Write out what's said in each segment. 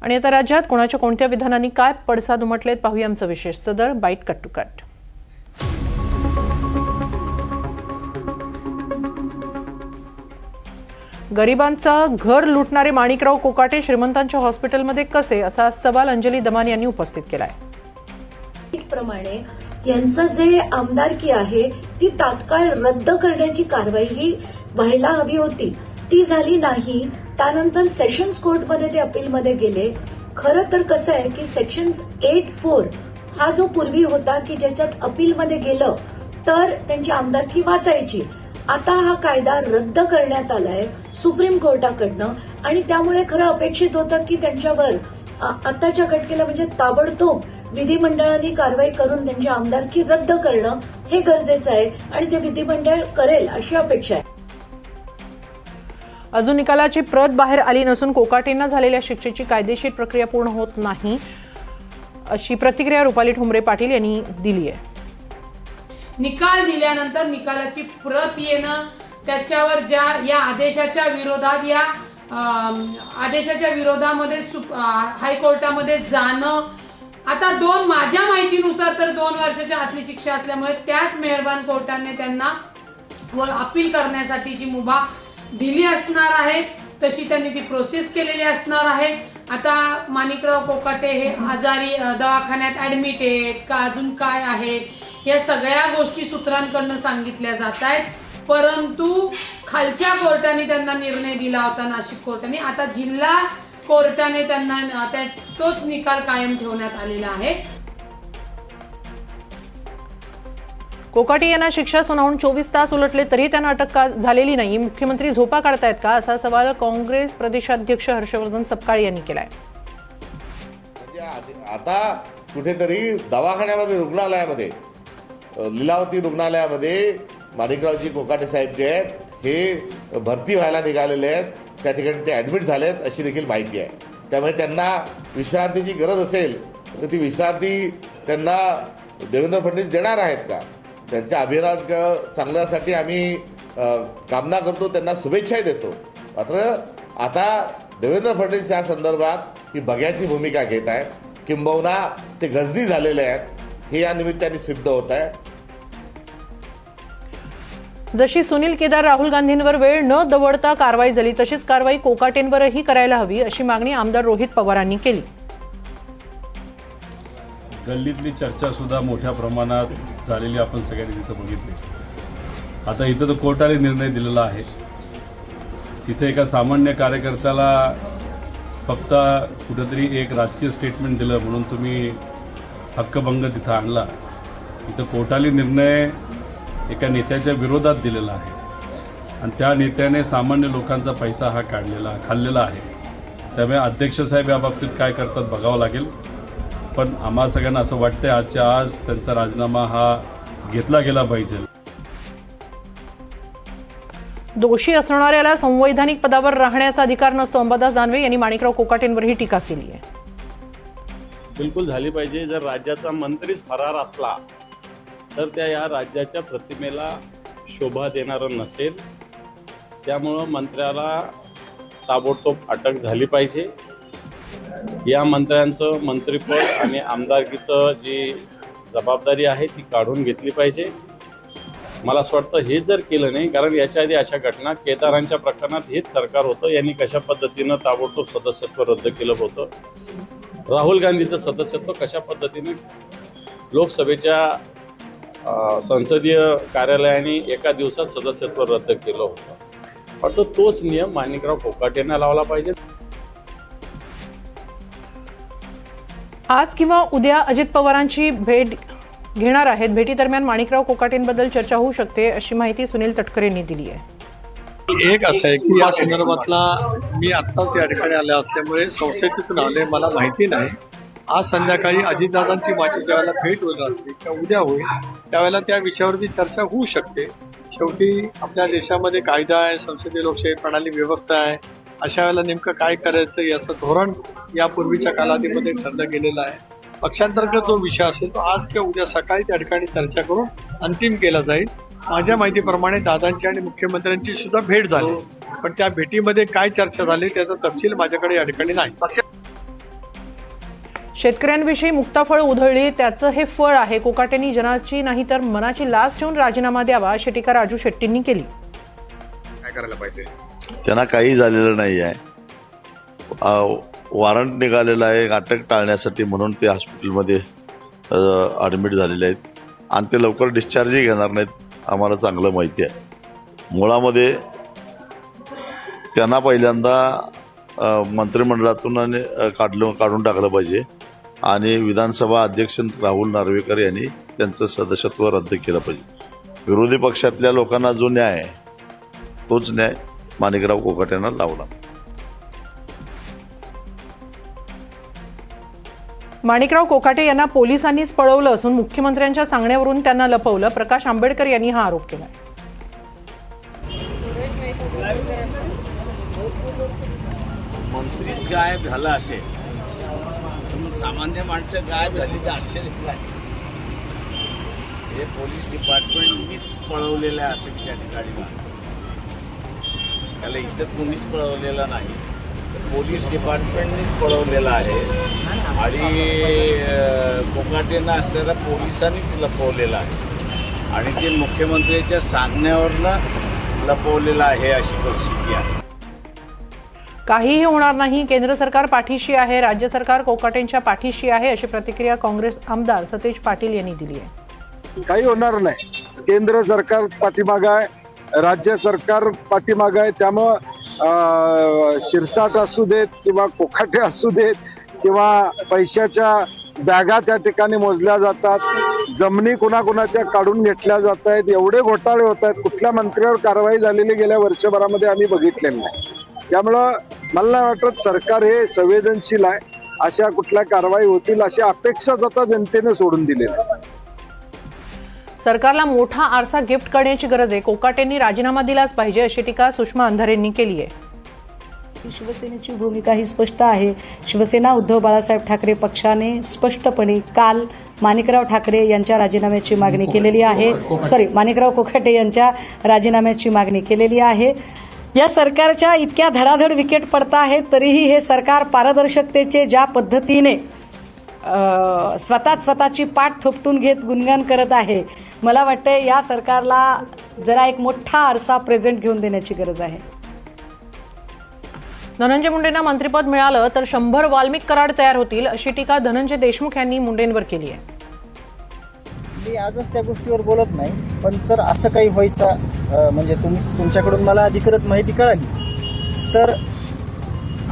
आणि आता राज्यात कोणाच्या कोणत्या विधानांनी काय पडसाद उमटलेत पाहूया आमचं विशेष सदर बाईट कट टू कट। गरिबांचा घर लुटणारे माणिकराव कोकाटे श्रीमंतांच्या हॉस्पिटलमध्ये कसे असा सवाल अंजली दमान यांनी उपस्थित केलाय। प्रमाणे यांचं जे आमदारकी आहे ती तात्काळ रद्द करण्याची कारवाई ही व्हायला हवी होती, ती झाली नाही। त्यानंतर सेशन्स कोर्टमध्ये ते अपीलमध्ये गेले। खरं तर कसं आहे की सेक्शन 8(4) हा जो पूर्वी होता की ज्याच्यात अपीलमध्ये गेलं तर त्यांची आमदारकी वाचायची, आता हा कायदा रद्द करण्यात आलाय सुप्रीम कोर्टाकडनं आणि त्यामुळे खरं अपेक्षित होतं की त्यांच्यावर आताच्या घटनेला म्हणजे ताबडतोब विधिमंडळाने कारवाई करून त्यांची आमदारकी रद्द करणं हे गरजेचं आहे आणि ते विधिमंडळ करेल अशी अपेक्षा आहे। अजून निकालाची प्रत बाहेर आली नसून कोकाटेंना झालेल्या शिक्षेची कायदेशीर प्रक्रिया पूर्ण होत नाही अशी प्रतिक्रिया रुपाली ठोंबरे पाटील यांनी दिली आहे। निकाल दिल्यानंतर निकालाची प्रत येणं, त्याच्यावर ज्या या आदेशाच्या विरोधामध्ये हायकोर्टामध्ये जाणं, आता माझ्या माहितीनुसार तर 2 वर्षाच्या आतली शिक्षा असल्यामुळे त्याच मेहरबान कोर्टाने त्यांना वर अपील करण्यासाठीची मुभा दिली असणार आहे, तशी त्यांनी ती प्रोसेस केलेली असणार आहे। आता माणिकराव कोकाटे हे आजारी दवाखान्यात ऍडमिट आहेत का अजून काय आहे या सगळ्या गोष्टी सूत्रांकडून सांगितल्या जात आहेत, परंतु खालच्या कोर्टाने त्यांना निर्णय दिला होता नाशिक कोर्टाने, आता जिल्हा कोर्टाने त्यांना तोच निकाल कायम ठेवण्यात आलेला आहे। कोकाटे यांना शिक्षा सुनावून 24 तास उलटले तरी त्यांना अटक झालेली नाही। मुख्यमंत्री झोपा काढतायत का असा सवाल काँग्रेस प्रदेशाध्यक्ष हर्षवर्धन सपकाळ यांनी केलाय। आता कुठेतरी दवाखान्यामध्ये रुग्णालयामध्ये लीलावती रुग्णालयामध्ये माणिकरावजी कोकाटे साहेब जे आहेत हे भरती व्हायला निघालेले आहेत, त्या ठिकाणी ते ॲडमिट झालेत अशी देखील माहिती आहे। त्यामुळे त्यांना विश्रांतीची गरज असेल तर ती विश्रांती त्यांना देवेंद्र फडणवीस देणार आहेत का? त्यांच्या अभिराग चांगल्यासाठी आम्ही कामना करतो, त्यांना शुभेच्छाही देतो। मात्र आता देवेंद्र फडणवीस या संदर्भात ही बघ्याची भूमिका घेत आहेत, किंबहुना ते गजनी झालेले आहेत हे या निमित्ताने सिद्ध होत आहे। जशी सुनील केदार राहुल गांधींवर वेळ न दवडता कारवाई झाली तशीच कारवाई कोकाटेंवरही करायला हवी अशी मागणी आमदार रोहित पवारांनी केली। गल्लीतली चर्चा सुद्धा मोठ्या प्रमाणात झालेली आपण सगळ्यांनी तिथं बघितली। आता इथं तर कोर्टाने निर्णय दिलेला आहे, तिथे एका सामान्य कार्यकर्त्याला फक्त कुठेतरी एक राजकीय स्टेटमेंट दिलं म्हणून तुम्ही हक्कभंग तिथं आणला। इथं कोर्टाने निर्णय एका नेत्याच्या विरोधात दिलेला आहे आणि त्या नेत्याने सामान्य लोकांचा पैसा हा खाल्लेला आहे। त्यामुळे अध्यक्ष साहेब या बाबतीत काय करतात बघावं लागेल, पण आम्हा सगळ्यांना असं वाटतंय आजच्या आज त्यांचा राजीनामा हा घेतला गेला पाहिजे। दोषी असणाऱ्याला संवैधानिक पदावर राहण्याचा अधिकार नसतो अंबादास दानवे यांनी माणिकराव कोकाटेंवरही टीका केली आहे। बिलकुल झाली पाहिजे। जर राज्याचा मंत्रीच फरार असला तर त्या या राज्याच्या प्रतिमेला शोभा देणारं नसेल, त्यामुळं मंत्र्याला ताबडतोब अटक झाली पाहिजे। या मंत्र्यांचं मंत्रिपद आणि आमदारकीचं जी जबाबदारी आहे ती काढून घेतली पाहिजे। मला असं वाटतं हे जर केलं नाही, कारण याच्या आधी अशा घटना केदारांच्या प्रकरणात हेच सरकार होतं, यांनी कशा पद्धतीनं ताबडतोब सदस्यत्व रद्द केलं होतं, राहुल गांधीचं सदस्यत्व कशा पद्धतीने लोकसभेच्या संसदीय कार्यालयाने एका दिवसात सदस्यत्व रद्द केलं होतं, पण तोच नियम माणिकराव कोकाटेंना लावला पाहिजे। आज किंवा उद्या अजित पवारांची भेट घेणार आहेत। भेटीदरम्यान माणिकराव कोकाटेंबद्दल चर्चा होऊ शकते अशी माहिती सुनील तटकरे यांनी दिली आहे। एक असं आहे की या संदर्भातला मी आत्ताच या ठिकाणी आले असल्यामुळे संसदेतून आले, मला माहिती नाही। आज संध्याकाळी अजितदादांची माझी ज्यावेळेला भेट होईल रात्री किंवा उद्या होईल त्यावेळेला त्या विषयावरती चर्चा होऊ शकते। शेवटी आपल्या देशामध्ये कायदा आहे, संसदीय लोकशाही प्रणाली व्यवस्था आहे, अशा वेळेला नेमकं काय करायचं याचं धोरण यापूर्वीच्या कालावधीमध्ये ठरलं गेलेलं आहे। पक्षांतर्गत जो विषय असेल तो आज किंवा उद्या सकाळी त्या ठिकाणी चर्चा करून अंतिम केला जाईल। माझ्या माहितीप्रमाणे दादांची आणि मुख्यमंत्र्यांची सुद्धा भेट झाली, पण त्या भेटीमध्ये काय चर्चा झाली त्याचा तपशील माझ्याकडे या ठिकाणी नाही। शेतकऱ्यांविषयी मुक्ताफळ उधळली त्याचं हे फळ आहे. कोकाटेंनी जनाची नाही तर मनाची लाज ठेवून राजीनामा द्यावा अशी टीका राजू शेट्टींनी केली. काय करायला पाहिजे? त्यांना काही झालेलं नाही आहे. वॉरंट निघालेला आहे अटक टाळण्यासाठी म्हणून ते हॉस्पिटलमध्ये ॲडमिट झालेले आहेत आणि ते लवकर डिस्चार्जही घेणार नाहीत. आम्हाला चांगलं माहिती आहे. मुळामध्ये त्यांना पहिल्यांदा मंत्रिमंडळातून काढून टाकलं पाहिजे आणि विधानसभा अध्यक्ष राहुल नार्वेकर यांनी त्यांचं सदस्यत्व रद्द केलं पाहिजे. विरोधी पक्षातल्या लोकांना जो न्याय आहे तोच न्याय माणिकराव कोकाटेंना लावला. माणिकराव कोकाटे यांना पोलिसांनीच पळवलं असून मुख्यमंत्र्यांच्या सांगण्यावरून त्यांना लपवलं. प्रकाश आंबेडकर यांनी हा आरोप केला. मंत्रीच गायब झाला असेल तर सामान्य माणसं गायब झाली तर आश्चर्य नाही. हे पोलीस डिपार्टमेंटनीच पळवलेलं आहे असं त्या ठिकाणी. त्याला इतर कोणीच पळवलेलं नाही, पोलीस डिपार्टमेंटनीच पळवलेलं आहे आणि कोकाटेंना असलेल्या पोलिसांनीच लपवलेलं आहे आणि ते मुख्यमंत्र्यांच्या सांगण्यावरनं लपवलेलं आहे अशी परिस्थिती आहे. काहीही होणार नाही, केंद्र सरकार पाठीशी आहे, राज्य सरकार कोकाटेंच्या पाठीशी आहे अशी प्रतिक्रिया काँग्रेस आमदार सतेज पाटील यांनी दिली आहे. काही होणार नाही. केंद्र सरकार पाठीमागं आहे, राज्य सरकार पाठीमागं आहे. त्यामुळं शिरसाट असू देत किंवा कोकाटे असू देत किंवा पैशाच्या बॅगा त्या ठिकाणी मोजल्या जातात, जमिनी कुणाकुणाच्या काढून घेतल्या जात आहेत, एवढे घोटाळे होत आहेत. कुठल्या मंत्र्यावर कारवाई झालेली गेल्या वर्षभरामध्ये आम्ही बघितलेली नाही. त्यामुळं मला नाही वाटत सरकार हे संवेदनशील आहे. अशा कुठल्या कारवाई होतील अशी अपेक्षाच आता जनतेने सोडून दिलेली आहे. सरकारला मोठा आरसा गिफ्ट करण्याची गरज आहे. कोकाटेंनी राजीनामा दिलाच पाहिजे अशी टीका सुषमा अंधारेंनी केली आहे. शिवसेनेची भूमिका ही स्पष्ट आहे. शिवसेना उद्धव बाळासाहेब ठाकरे पक्षाने स्पष्टपणे काल माणिकराव ठाकरे यांच्या राजीनाम्याची मागणी केलेली आहे. माणिकराव कोकाटे यांच्या राजीनाम्याची मागणी केलेली आहे. या सरकारच्या इतक्या धडाधड विकेट पडत आहेत तरीही हे सरकार पारदर्शकतेचे ज्या पद्धतीने स्वतःची पाठ थोपटून घेत गुणगान करत आहे, मला वाटतं या सरकारला जरा एक मोठा आरसा प्रेझेंट घेऊन देण्याची गरज आहे. धनंजय मुंडेंना मंत्रिपद मिळालं तर 100 वाल्मिक कराड तयार होतील अशी टीका धनंजय देशमुख यांनी मुंडेंवर केली आहे. मी आजच त्या गोष्टीवर बोलत नाही, पण जर असं काही व्हायचं म्हणजे तुमच्याकडून मला अधिकृत माहिती कळाली तर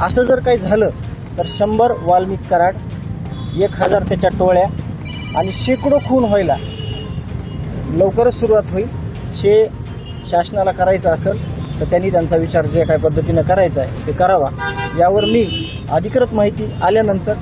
असं जर काही झालं तर 100 वाल्मिक कराड, 1000 त्याच्या टोळ्या आणि शेकडो खून व्हायला लवकरच सुरुवात होईल. शासनाला करायचं असेल तर त्यांनी त्यांचा विचार जे काही पद्धतीनं करायचा आहे ते करावा. यावर मी अधिकृत माहिती आल्यानंतर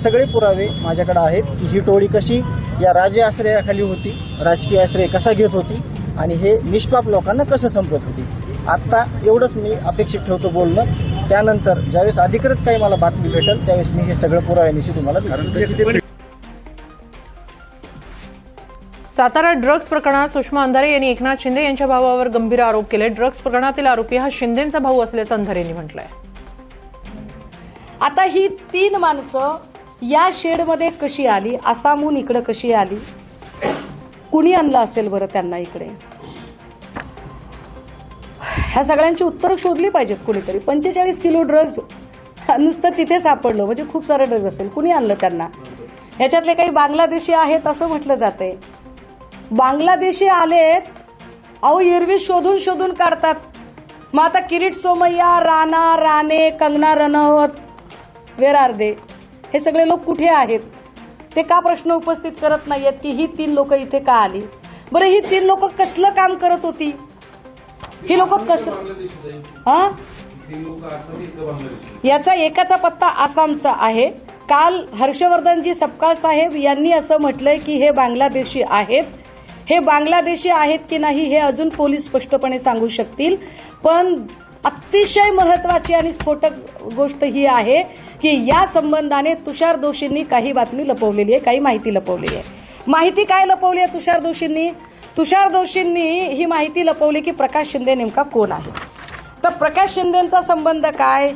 सगळे पुरावे माझ्याकडे आहेत की ही टोळी कशी या राज्य आश्रयाखाली होती, राजकीय आश्रय कसा घेत होती आणि हे निष्पाप लोकांना कसं संपत होती. आत्ता एवढंच मी अपेक्षित ठेवतो बोलणं. त्यानंतर ज्यावेळेस अधिकृत काही मला बातमी भेटेल त्यावेळेस मी हे सगळं पुराव्यानिशी तुम्हाला देईन. सातारा ड्रग्ज प्रकरणात सुषमा अंधारे यांनी एकनाथ शिंदे यांच्या भावावर गंभीर आरोप केले. ड्रग्ज प्रकरणातील आरोपी हा शिंदेंचा भाऊ असल्याचं अंधारेंनी म्हटलंय. आता ही 3 माणसं या शेडमध्ये कशी आली, आसामहून इकडे कशी आली, कुणी आणलं असेल बरं त्यांना इकडे? ह्या सगळ्यांची उत्तरं शोधली पाहिजेत कुणीतरी. 45 किलो ड्रग्ज नुसतं तिथे सापडलं म्हणजे खूप सारं ड्रग्ज असेल. कुणी आणलं त्यांना? ह्याच्यातले काही बांगलादेशी आहेत असं म्हटलं जातंय. बांगलादेशी आलेत, अहो एरवी शोधून शोधून काढतात. मग आता किरीट सोमय्या, राणा राणे, कंगना रनौत, वेर आर दे? हे सगळे लोक कुठे आहेत? ते का प्रश्न उपस्थित करत नाहीयेत की ही 3 लोक इथे का आली? बरं, ही 3 लोक कसलं काम करत होती? ही लोक याचा एकाचा पत्ता आसामचा आहे. काल हर्षवर्धनजी सपकाळ साहेब यांनी असं म्हटलंय की हे बांगलादेशी आहेत. हे बांगलादेशी आहेत की नाही हे अजून पोलीस स्पष्टपणे सांगू शकतील. पण अतिशय महत्वाची आणि स्फोटक गोष्ट ही आहे की या संबंधाने तुषार दोशींनी काही बातमी लपवलेली आहे, काही माहिती लपवलेली आहे. माहिती काय लपवली आहे तुषार दोशींनी? तुषार दोशींनी ही माहिती लपवली की प्रकाश शिंदे नेमका कोण आहे. तर प्रकाश शिंदेचा संबंध काय,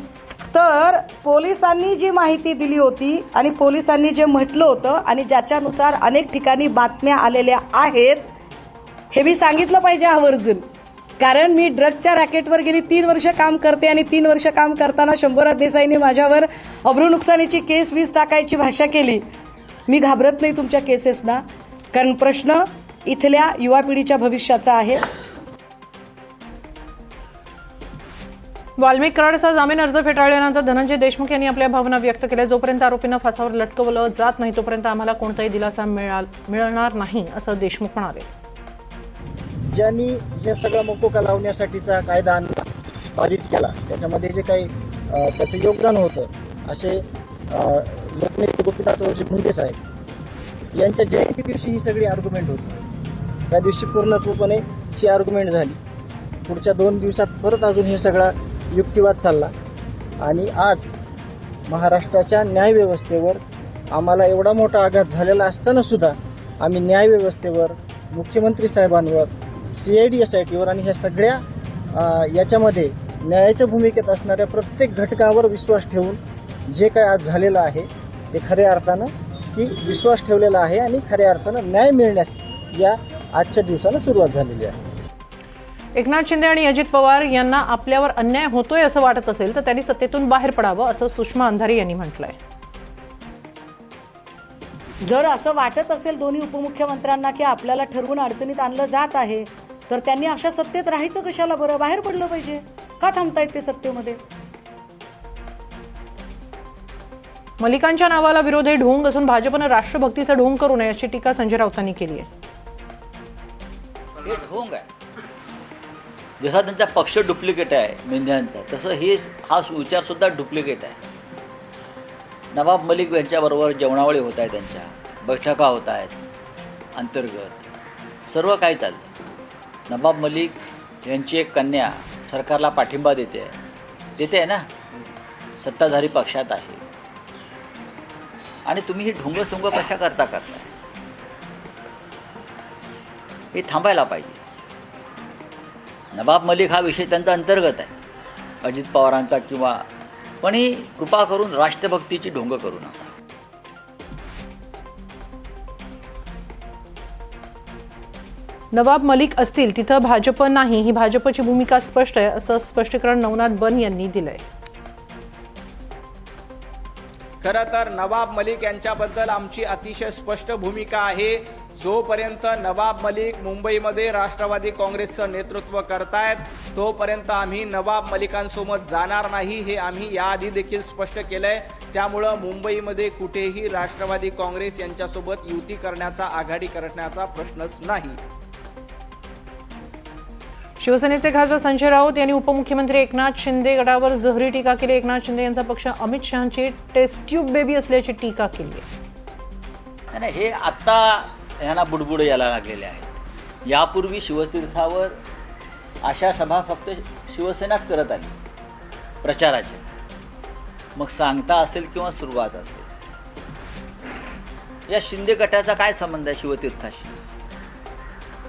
तर पोलिसांनी जी माहिती दिली होती आणि पोलिसांनी जे म्हटलं होतं आणि ज्याच्यानुसार अनेक ठिकाणी बातम्या आलेल्या आहेत, हे मी सांगितलं पाहिजे आवर्जून. कारण मी ड्रगच्या रॅकेटवर गेली 3 वर्ष काम करते आणि 3 वर्ष काम करताना शंभूराज देसाईंनी माझ्यावर अब्रू नुकसानीची केस 20 टाकायची भाषा केली. मी घाबरत नाही तुमच्या केसेसना, कारण प्रश्न इथल्या युवा पिढीच्या भविष्याचा आहे. वाल्मिक कराडचा जामीन अर्ज फेटाळल्यानंतर धनंजय देशमुख यांनी आपल्या भावना व्यक्त केल्या. जोपर्यंत आरोपींना फासावर लटकवलं जात नाही तोपर्यंत आम्हाला कोणताही दिलासा मिळणार नाही असं देशमुख म्हणाले. ज्यांनी हे सगळं मकोका लावण्यासाठीचा कायदा पारित केला, त्याच्यामध्ये जे काही त्याचं योगदान होतं, असे लोकनेते गोपीनाथरावजी मुंडे साहेब यांच्या जयंती दिवशी ही सगळी आर्ग्युमेंट होती. त्या दिवशी पूर्णत्वपणे ही आर्ग्युमेंट झाली. पुढच्या 2 दिवसात परत अजून हे सगळा युक्तिवाद चालला आणि आज महाराष्ट्राच्या न्यायव्यवस्थेवर आम्हाला एवढा मोठा आघात झालेला असताना सुद्धा आम्ही न्यायव्यवस्थेवर, मुख्यमंत्री साहेबांवर, CID SITवर आणि ह्या सगळ्या याच्यामध्ये न्यायाच्या भूमिकेत असणाऱ्या प्रत्येक घटकावर विश्वास ठेवून जे काय आज झालेलं आहे ते खऱ्या अर्थानं की विश्वास ठेवलेला आहे आणि खऱ्या अर्थानं न्याय मिळण्यास या आजच्या दिवसाला सुरुवात झालेली आहे. एकनाथ शिंदे आणि अजित पवार यांना आपल्यावर अन्याय होतोय असं वाटत असेल तर त्यांनी सत्तेतून बाहेर पडावं असं सुषमा अंधारी यांनी म्हटलंय. जर असं वाटत असेल दोन्ही उपमुख्यमंत्र्यांना की आपल्याला ठरवून अडचणीत आणलं जात आहे, तर त्यांनी अशा सत्तेत राहायचं कशाला बरं? बाहेर पडलं पाहिजे. का थांबतायत ते सत्तेमध्ये? मलिकांच्या नावाला विरोध हे ढोंग असून भाजपनं राष्ट्रभक्तीचा ढोंग करू नये अशी टीका संजय राऊतांनी केली आहे. हे ढोंग आहे. जसा त्यांचा पक्ष डुप्लिकेट आहे मेंढ्यांचा, तसं हा विचार सुद्धा डुप्लिकेट आहे. नवाब मलिक यांच्याबरोबर जेवणावळी होत आहे, त्यांच्या बैठका होत आहेत अंतर्गत, सर्व काही चाललं. नवाब मलिक यांची एक कन्या सरकारला पाठिंबा देते आहे ना, सत्ताधारी पक्षात आहे, आणि तुम्ही ही ढोंगसुंग कशा करताय? हे थांबायला पाहिजे. नवाब मलिक हा विषय त्यांचा अंतर्गत आहे, अजित पवारांचा किंवा, पण ही कृपा करून राष्ट्रभक्तीची ढोंग करू नका. नवाब मलिक असतील तिथं भाजप नाही, ही भाजपची भूमिका स्पष्ट आहे असं स्पष्टीकरण नवनाथ बन यांनी दिलंय. खरं तर नवाब मलिक यांच्याबद्दल आमची अतिशय स्पष्ट भूमिका आहे. जोपर्यंत नवाब मलिक मुंबईमध्ये राष्ट्रवादी काँग्रेसचं नेतृत्व करतायत तोपर्यंत आम्ही नवाब मलिकांसोबत जाणार नाही, हे आम्ही याआधी देखील स्पष्ट केलंय. त्यामुळं मुंबईमध्ये कुठेही राष्ट्रवादी काँग्रेस यांच्यासोबत युती करण्याचा, आघाडी करण्याचा प्रश्नच नाही. शिवसेनेचे खासदार संजय राऊत यांनी उपमुख्यमंत्री एकनाथ शिंदे गटावर जहरी टीका केली. एकनाथ शिंदे यांचा पक्ष अमित शहांची टेस्ट ट्यूब बेबी असल्याची टीका केली आहे. नाही, हे आत्ता यांना बुडबुड यायला लागलेले आहे. यापूर्वी शिवतीर्थावर अशा सभा फक्त शिवसेनाच करत आली प्रचाराच्या, मग सांगता असेल किंवा सुरुवात असेल. या शिंदे गटाचा काय संबंध आहे शिवतीर्थाशी?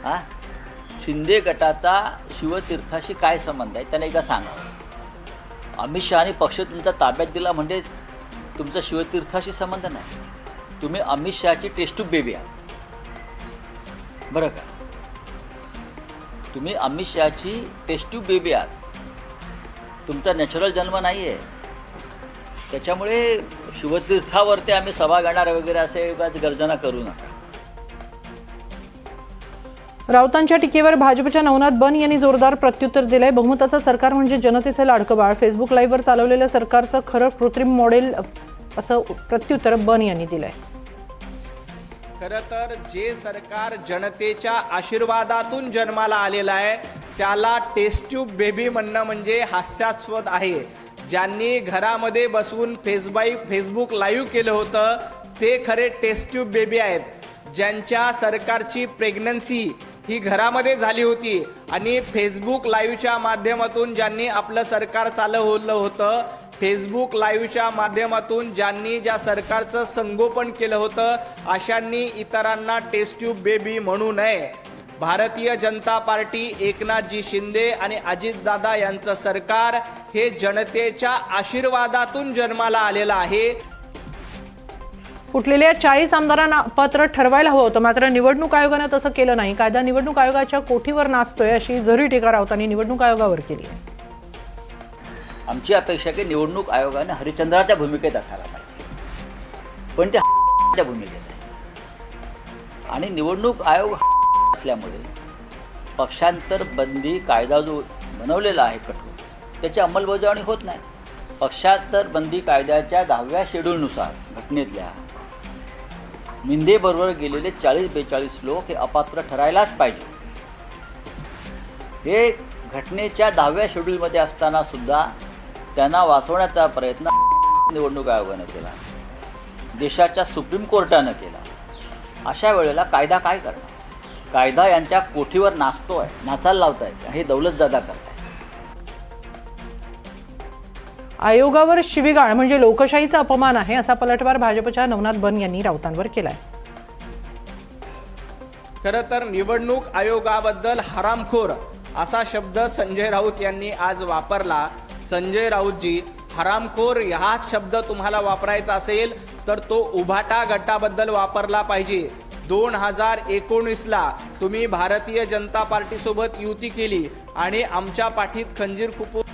हां, शिंदे गटाचा शिवतीर्थाशी काय संबंध आहे त्यांना एकदा सांगा. अमित शहानी पक्ष तुमचा ताब्यात दिला म्हणजे तुमचा शिवतीर्थाशी संबंध नाही. तुम्ही अमित शहाची टेस्ट्यूब बेबी आहात, बरं का? तुम्ही अमित शहाची टेस्ट्यूब बेबी आहात, तुमचा नॅचरल जन्म नाही आहे. त्याच्यामुळे शिवतीर्थावरती आम्ही सभा घेणार वगैरे असे गर्जना करू नका. राऊतांच्या टीकेवर भाजपच्या नवनाथ बन यांनी जोरदार प्रत्युत्तर दिलंय. बहुमताचं सरकार म्हणजे जनतेचं लाडकं बाळ, फेसबुक लाईव्हवर चालवलेल्या सरकारचं खरं कृत्रिम मॉडेल असं प्रत्युत्तर बन यांनी दिलंय. खरं तर जे सरकार जनतेच्या आशीर्वादातून जन्माला आलेलं आहे त्याला टेस्ट ट्यूब बेबी म्हणणं म्हणजे हास्यास्पद आहे. ज्यांनी घरामध्ये बसून फेसबुक लाईव्ह केलं होतं ते खरे टेस्ट ट्यूब बेबी आहेत. ज्यांच्या सरकारची प्रेग्नन्सी ही घरामध्ये झाली होती आणि फेसबुक लाईव्हच्या माध्यमातून ज्यांनी आपलं सरकार चालवलं होतं, फेसबुक लाईव्हच्या माध्यमातून ज्यांनी ज्या सरकारचं संगोपन केलं होतं, अशांनी इतरांना टेस्ट ट्यूब बेबी म्हणू नये. भारतीय जनता पार्टी, एकनाथजी शिंदे आणि अजितदादा यांचं सरकार हे जनतेच्या आशीर्वादातून जन्माला आलेलं आहे. फुटलेल्या 40 आमदारांना पत्र ठरवायला हवं होतं, मात्र निवडणूक आयोगानं तसं केलं नाही. कायदा निवडणूक आयोगाच्या कोठीवर नाचतोय अशी जरी टीका राऊतांनी निवडणूक आयोगावर केली आहे. आमची अपेक्षा की निवडणूक आयोगाने हरिश्चंद्राच्या भूमिकेत असायला पाहिजे, पण ते च्या भूमिकेत आहे. आणि निवडणूक आयोग असल्यामुळे पक्षांतर बंदी कायदा जो बनवलेला आहे कठोर, त्याची अंमलबजावणी होत नाही. पक्षांतर बंदी कायद्याच्या 10व्या शेड्यूलनुसार घटनेतल्या मिंदेबरोबर गेलेले 40-42 लोक हे अपात्र ठरायलाच पाहिजे. हे घटनेच्या 10व्या शेड्यूलमध्ये असताना सुद्धा त्यांना वाचवण्याचा प्रयत्न निवडणूक आयोगानं केला, देशाच्या सुप्रीम कोर्टानं केला. अशा वेळेला कायदा काय करणार? कायदा यांच्या कोठीवर नाचतोय, नाचायला लावताय, हे दौलतजादा करताय. आयोगावर शिवीगाळ म्हणजे लोकशाहीचा अपमान आहे, असा पलटवार भाजपच्या नवनाथ बन यांनी राऊतांवर केलाय. खरं तर निवडणूक आयोगाबद्दल हरामखोर असा शब्द संजय राऊत यांनी आज वापरला. संजय राऊतजी, हरामखोर हाच शब्द तुम्हाला वापरायचा असेल तर तो उभाटा गटाबद्दल वापरला पाहिजे. 2019ला तुम्ही भारतीय जनता पार्टीसोबत युती केली आणि आमच्या पाठीत खंजीर खुपवून